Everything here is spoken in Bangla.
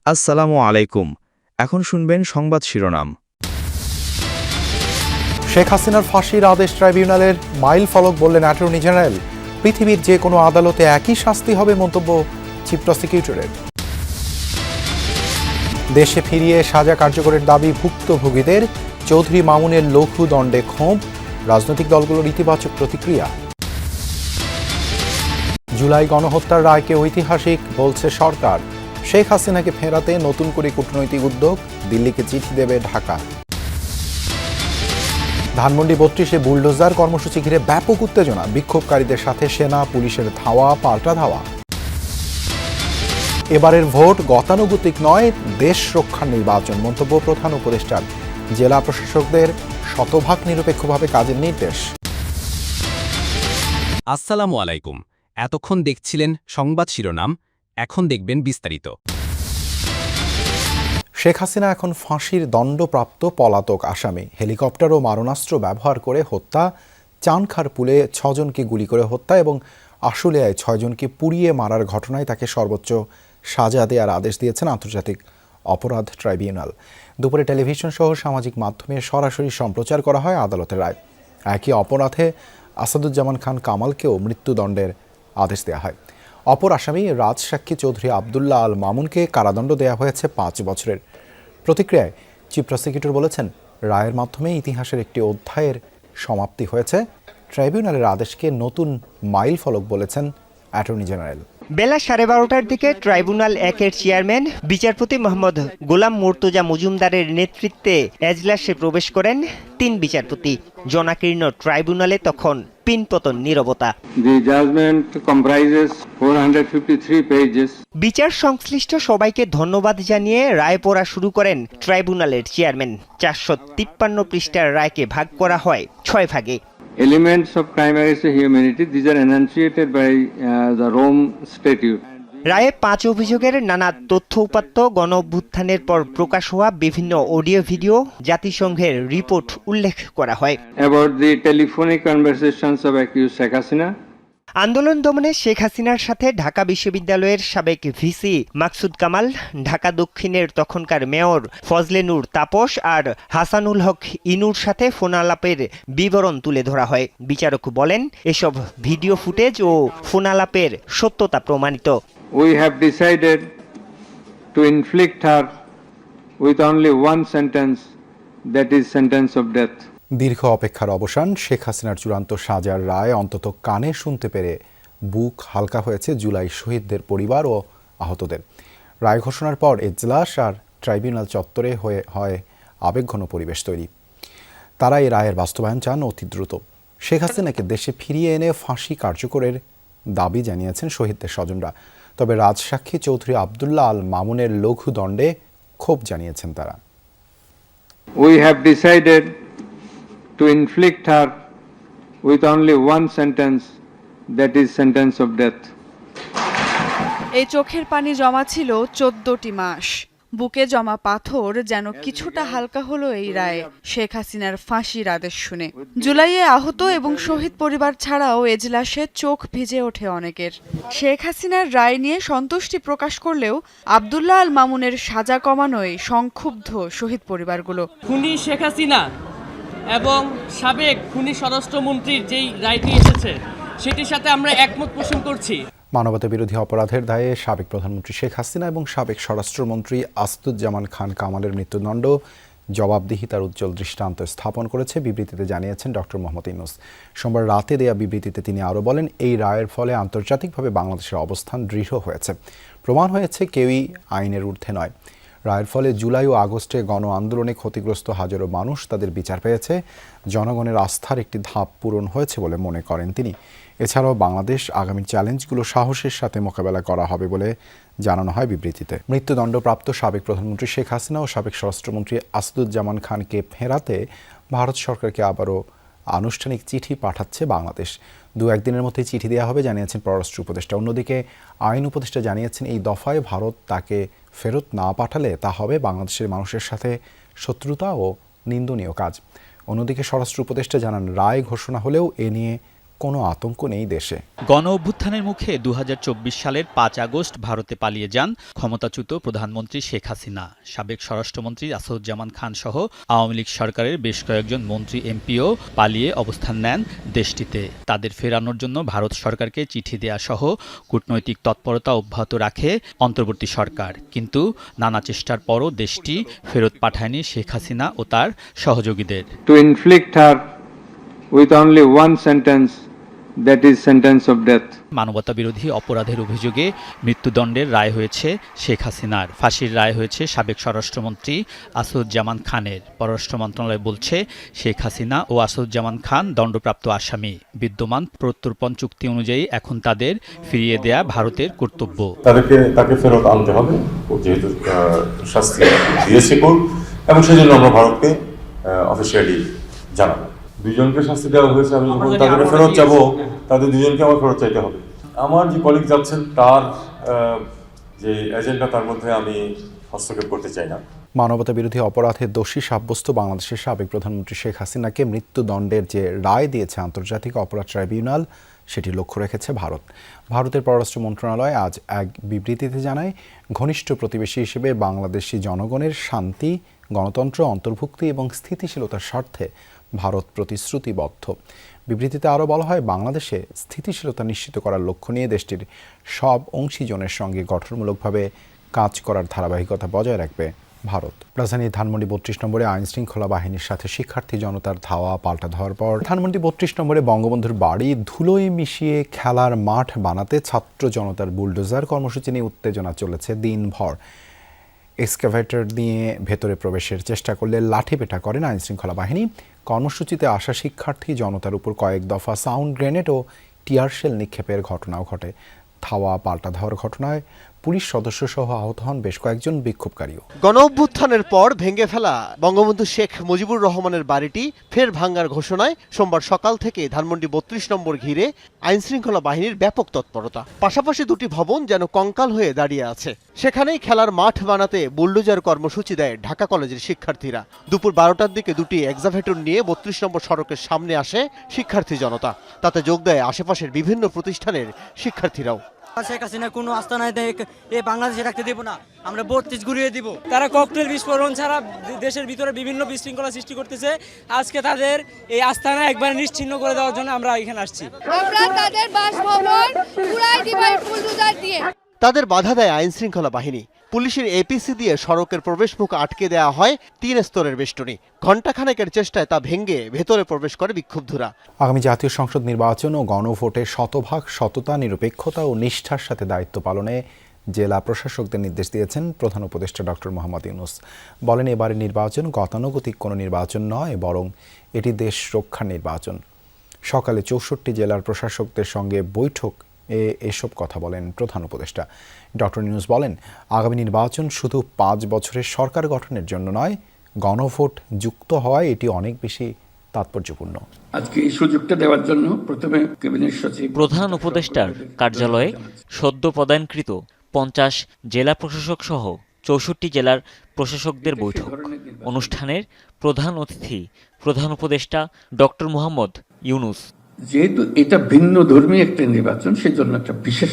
আসসালামু আলাইকুম। এখন শুনবেন সংবাদ শিরোনাম। শেখ হাসিনার ফাঁসির আদেশ ট্রাইব্যুনালের মাইল ফলক বললেন অ্যাটর্নি জেনারেল। পৃথিবীর যে কোনো আদালতে একই শাস্তি হবে মন্তব্য চিফ প্রসিকিউটরের। দেশে ফিরিয়ে সাজা কার্যকরের দাবি ভুক্তভোগীদের, চৌধুরী মামুনের লঘু দণ্ডে ক্ষোভ, রাজনৈতিক দলগুলোর ইতিবাচক প্রতিক্রিয়া। জুলাই গণহত্যার রায়কে ঐতিহাসিক বলছে সরকার। শেখ হাসিনাকে ফেরাতে নতুন করে কূটনৈতিক উদ্যোগ, দিল্লিকে চিঠি দেবে ঢাকা। ধানমন্ডি ৩২-এ বুলডোজার কর্মসূচি ঘিরে ব্যাপক উত্তেজনা, বিক্ষোভকারীদের সাথে সেনা পুলিশের ধাওয়া পাল্টা ধাওয়া। এবারের ভোট গতানুগতিক নয়, দেশ রক্ষার নির্বাচন, মন্তব্য প্রধান উপদেষ্টার। জেলা প্রশাসকদের শতভাগ নিরপেক্ষভাবে কাজের নির্দেশ। আসসালামু আলাইকুম। এতক্ষণ দেখছিলেন সংবাদ শিরোনাম, এখন দেখবেন বিস্তারিত। শেখ হাসিনা এখন ফাঁসির দণ্ডপ্রাপ্ত পলাতক আসামি। হেলিকপ্টার ও মারণাস্ত্র ব্যবহার করে হত্যা, চানখারপুলে ৬ জনকে গুলি করে হত্যা এবং আশুলিয়ায় ৬ জনকে পুড়িয়ে মারার ঘটনায় তাকে সর্বোচ্চ সাজা দেওয়ার আদেশ দিয়েছেন আন্তর্জাতিক অপরাধ ট্রাইব্যুনাল। দুপুরে টেলিভিশন সহ সামাজিক মাধ্যমে সরাসরি সম্প্রচার করা হয় আদালতের রায়। একই অপরাধে আসাদুজ্জামান খান কামালকেও মৃত্যুদণ্ডের আদেশ দেওয়া হয়। অপর আসামি রাজসাক্ষী চৌধুরী আবদুল্লাহ আল মামুনকে কারাদণ্ড দেওয়া হয়েছে ৫ বছরের। প্রতিক্রিয়ায় চিফ প্রসিকিউটর বলেছেন, রায়ের মাধ্যমে ইতিহাসের একটি অধ্যায়ের সমাপ্তি হয়েছে। ট্রাইব্যুনালের আদেশকে নতুন মাইল ফলক বলেছেন অ্যাটর্নি জেনারেল। বেলা 12:30টার দিকে ট্রাইব্যুনাল ১-এর চেয়ারম্যান বিচারপতি মোহাম্মদ গোলাম মুর্তজা মজুমদারের নেতৃত্বে এজলাসে প্রবেশ করেন ৩ বিচারপতি। জনাকীর্ণ ট্রাইব্যুনালে তখন পিনপতন নীরবতা। বিচার সংশ্লিষ্ট সবাইকে ধন্যবাদ জানিয়ে রায় পড়া শুরু করেন ট্রাইব্যুনালের চেয়ারম্যান। ৪৫৩ পৃষ্ঠার রায়কে ভাগ করা হয় ৬ ভাগে। Elements of crime against humanity, these are enunciated by the Rome Statute. রায়ে ৫ অভিযোগের নানা তথ্য উপাত্ত, গণ অভ্যুত্থানের পর প্রকাশ হওয়া বিভিন্ন অডিও ভিডিও, জাতিসংঘের রিপোর্ট উল্লেখ করা হয়। About the telephonic conversations of accused Sheikh Hasina. আন্দোলন দমনে শেখ হাসিনার সাথে ঢাকা বিশ্ববিদ্যালয়ের সাবেক ভিসি মাকসুদ কামাল, ঢাকা দক্ষিণের তখনকার মেয়র ফজলে নূর তাপস আর হাসানুল হক ইনুর সাথে ফোনালাপের বিবরণ তুলে ধরা হয়। বিচারক বলেন, এসব ভিডিও ফুটেজ ও ফোনালাপের সত্যতা প্রমাণিত। We have decided to inflict her with only one sentence, that is sentence of death. দীর্ঘ অপেক্ষার অবসান, শেখ হাসিনার চূড়ান্ত সাজার রায় অন্তত কানে শুনতে পেরে বুক হালকা হয়েছে জুলাই শহীদদের পরিবার ও আহতদের। রায় ঘোষণার পর এজলাস আর ট্রাইব্যুনাল চত্বরে হয় আবেগঘন পরিবেশ তৈরি। তারা এই রায়ের বাস্তবায়ন চান অতি দ্রুত। শেখ হাসিনাকে দেশে ফিরিয়ে এনে ফাঁসি কার্যকরের দাবি জানিয়েছেন শহীদদের স্বজনরা। তবে রাজসাক্ষী চৌধুরী আবদুল্লাহ আল মামুনের লঘু দণ্ডে ক্ষোভ জানিয়েছেন তারা। We have decided to inflict her with only one sentence, that is sentence of death. এই চোখের পানি জমা ছিল 14টি মাস। বুকে জমা পাথর যেন কিছুটা হালকা হলো এই রায়ে, শেখ হাসিনার ফাঁসির আদেশ শুনে। জুলাইয়ে আহত এবং শহীদ পরিবার ছাড়াও এজলাসে চোখ ভিজে ওঠে অনেকের। শেখ হাসিনার রায় নিয়ে সন্তুষ্টি প্রকাশ করলেও আবদুল্লাহ আল মামুনের সাজা কমানোয় সংক্ষুব্ধ শহীদ পরিবারগুলো। খুনি শেখ হাসিনা এবং সাবেক খুনি স্বরাষ্ট্রমন্ত্রীর যেই রায়টি এসেছে সেটির সাথে আমরা একমত পোষণ করছি। মানবতা বিরোধী অপরাধের দায়ে সাবেক প্রধানমন্ত্রী শেখ হাসিনা এবং সাবেক স্বরাষ্ট্রমন্ত্রী আসাদুজ্জামান খান কামালের মৃত্যুদণ্ড জবাবদিহিতার উজ্জ্বল দৃষ্টান্ত স্থাপন করেছে, বিবৃতিতে জানিয়েছেন ডক্টর মোহাম্মদ ইউনূস। সোমবার রাতে দেয়া বিবৃতিতে তিনি আরও বলেন, এই রায়ের ফলে আন্তর্জাতিকভাবে বাংলাদেশের অবস্থান দৃঢ় হয়েছে। প্রমাণ হয়েছে কেউই আইনের ঊর্ধ্বে নয়। রায়ের ফলে জুলাই ও আগস্টে গণ আন্দোলনে ক্ষতিগ্রস্ত হাজারো মানুষ তাদের বিচার পেয়েছে। জনগণের আস্থার একটি ধাপ পূরণ হয়েছে বলে মনে করেন তিনি। এছাড়াও বাংলাদেশ আগামী চ্যালেঞ্জগুলো সাহসের সাথে মোকাবেলা করা হবে বলে জানানো হয় বিবৃতিতে। মৃত্যুদণ্ডপ্রাপ্ত সাবেক প্রধানমন্ত্রী শেখ হাসিনা ও সাবেক স্বরাষ্ট্রমন্ত্রী আসাদুজ্জামান খানকে ফেরাতে ভারত সরকারকে আবারও আনুষ্ঠানিক চিঠি পাঠাচ্ছে বাংলাদেশ। 2-1 দিনের মধ্যে চিঠি দেওয়া হবে জানিয়েছেন পররাষ্ট্র উপদেষ্টা। অন্যদিকে আইন উপদেষ্টা জানিয়েছেন, এই দফায় ভারত তাকে ফেরত না পাঠালে তা হবে বাংলাদেশের মানুষের সাথে শত্রুতা ও নিন্দনীয় কাজ। অন্যদিকে স্বরাষ্ট্র উপদেষ্টা জানান, রায় ঘোষণা হলেও এ নিয়ে কোনো আতঙ্ক নেই দেশে। গণ অভ্যুত্থানের মুখে 2024 সালের 5 আগস্ট ভারতে পালিয়ে যান ক্ষমতাচ্যুত প্রধানমন্ত্রী শেখ হাসিনা। সাবেক স্বরাষ্ট্রমন্ত্রী আসাদুজ্জামান খান সহ আওয়ামী লীগ সরকারের বেশ কয়েকজন মন্ত্রী এমপিও পালিয়ে অবস্থান নেন দেশটিতে। তাদের ফেরানোর জন্য ভারত সরকারকে চিঠি দেয়া সহ কূটনৈতিক তৎপরতা অব্যাহত রাখে অন্তর্বর্তী সরকার, কিন্তু নানা চেষ্টার পরও দেশটি ফেরত পাঠায়নি শেখ হাসিনা ও তার সহযোগীদের। To inflict her with only one sentence, that is sentence of death. মানবতাবিরোধী অপরাধের অভিযোগে মৃত্যুদণ্ডের রায় হয়েছে শেখ হাসিনার। ফাঁসির রায় হয়েছে সাবেক স্বরাষ্ট্রমন্ত্রী আসাদুজ্জামান খানের। পররাষ্ট্র মন্ত্রণালয় বলছে, শেখ হাসিনা ও আসাদুজ্জামান খান দণ্ডপ্রাপ্ত আসামি। বিদ্যমান প্রত্যর্পণ চুক্তি অনুযায়ী এখন তাদের ফিরিয়ে দেয়া ভারতের কর্তব্য। তাকে ফেরত আনতে হবে, যেহেতু শাস্তি দিয়েছে কোর্ট, এবং সেজন্য আমরা ভারতকে অফিসিয়ালি জানাবো। দুইজনকে শাস্তি দেওয়া হয়েছে, আমি যখন তাদেরকে ফেরত যাবো, তাদের দুজনকে আমার ফেরত চাইতে হবে। আমার যে কলিগ যাচ্ছেন তার যে এজেন্ডা, তার মধ্যে আমি হস্তক্ষেপ করতে চাই না। মানবতা বিরোধী অপরাধের দোষী সাব্যস্ত বাংলাদেশের সাবেক প্রধানমন্ত্রী শেখ হাসিনাকে মৃত্যুদণ্ডের যে রায় দিয়েছে আন্তর্জাতিক অপরাধ ট্রাইব্যুনাল, সেটি লক্ষ্য রেখেছে ভারত। ভারতের পররাষ্ট্র মন্ত্রণালয় আজ এক বিবৃতিতে জানায়, ঘনিষ্ঠ প্রতিবেশী হিসেবে বাংলাদেশি জনগণের শান্তি, গণতন্ত্র, অন্তর্ভুক্তি এবং স্থিতিশীলতার স্বার্থে ভারত প্রতিশ্রুতিবদ্ধ। বিবৃতিতে আরও বলা হয়, বাংলাদেশে স্থিতিশীলতা নিশ্চিত করার লক্ষ্য নিয়ে দেশটির সব অংশীজনের সঙ্গে গঠনমূলকভাবে কাজ করার ধারাবাহিকতা বজায় রাখবে ভারত। রাজধানীর ধানমন্ডি 32 নম্বরে আইন শৃঙ্খলা বাহিনীর সাথে শিক্ষার্থী জনতার ধাওয়া পাল্টা ধাওয়ার পর ধানমন্ডি 32 নম্বরে বঙ্গবন্ধুর বাড়ি ধুলোয় মিশিয়ে খেলার মাঠ বানাতে ছাত্র জনতার বুলডোজার কর্মসূচি নিয়ে উত্তেজনা চলেছে দিনভর। এক্সকাভেটর নিয়ে ভেতরে প্রবেশের চেষ্টা করলে লাঠিপেটা করেন আইন শৃঙ্খলা বাহিনী। কর্মসূচিতে আসা শিক্ষার্থী জনতার উপর কয়েক দফা সাউন্ড গ্রেনেড ও টিয়ারশেল নিক্ষেপের ঘটনাও ঘটে। ধাওয়া পাল্টা ধাওয়ার ঘটনায় পুলিশ সদস্য সহ আহত হন বেশ কয়েকজন বিক্ষোভকারীও। গণ অভ্যুত্থানের পর ভেঙে ফেলা বঙ্গবন্ধু শেখ মুজিবুর রহমানের বাড়িটি ফের ভাঙ্গার ঘোষণায় সোমবার সকাল থেকে ধানমন্ডি 32 নম্বর ঘিরে আইনশৃঙ্খলা বাহিনীর ব্যাপক তৎপরতা। পাশাপাশি দুটি ভবন যেন কঙ্কাল হয়ে দাঁড়িয়ে আছে। সেখানেই খেলার মাঠ বানাতে বুলডোজার কর্মসূচি দেয় ঢাকা কলেজের শিক্ষার্থীরা। দুপুর 12টার দিকে দুটি এক্সাভেটর নিয়ে 32 নম্বর সড়কের সামনে আসে শিক্ষার্থী জনতা। তাতে যোগ দেয় আশেপাশের বিভিন্ন প্রতিষ্ঠানের শিক্ষার্থীরাও। শেখ হাসিনা কোনো আস্তানায় এ বাংলাদেশে রাখতে দেব না, আমরা 32 ঘুরিয়ে দিব। তারা ককটেল বিস্ফোরণ ছাড়া দেশের ভিতরে বিভিন্ন বিশৃঙ্খলা সৃষ্টি করতেছে। আজকে তাদের এই আস্তানা একবার নিশ্চিহ্ন করে দেওয়ার জন্য আমরা এখানে আসছি। আমরা তাদের বাসভবন পুরাই দিব বুলডোজার দিয়ে। তাদের বাধা দেয় আইন শৃঙ্খলা বাহিনী। পুলিশের এপিসি দিয়ে সড়কের প্রবেশমুখ আটকে দেওয়া হয় 3 স্তরের বেষ্টনী। ঘণ্টাখানেকের চেষ্টায় তা ভেঙে ভেতরে প্রবেশ করে বিক্ষুব্ধরা। আগামী জাতীয় সংসদ নির্বাচন ও গণভোটে শতভাগ সততা, নিরপেক্ষতা ও নিষ্ঠার সাথে দায়িত্ব পালনে জেলা প্রশাসকদের নির্দেশ দিয়েছেন প্রধান উপদেষ্টা ডক্টর মোহাম্মদ ইউনূস। বলেন, এবারের নির্বাচন গতানুগতিক কোনো নির্বাচন নয়, বরং এটি দেশ রক্ষার নির্বাচন। সকালে 64 জেলার প্রশাসকদের সঙ্গে বৈঠক এসব কথা বলেন প্রধান উপদেষ্টা। ডক্টর ইউনূস বলেন, আগামী নির্বাচন শুধু 5 বছরের সরকার গঠনের জন্য নয়, গণভোট যুক্ত হওয়ায় এটি অনেক বেশি তাৎপর্যপূর্ণ। আজকে এই সুযোগটা দেওয়ার জন্য প্রথমে ক্যাবিনেট সচিব, প্রধান উপদেষ্টার কার্যালয়ে সদ্য প্রদানকৃত 50 জেলা প্রশাসক সহ 64 জেলার প্রশাসকদের বৈঠক অনুষ্ঠানের প্রধান অতিথি প্রধান উপদেষ্টা ডক্টর মোহাম্মদ ইউনূস। যেহেতু এটা ভিন্ন ধর্মী একটা নির্বাচন, সেজন্য একটা বিশেষ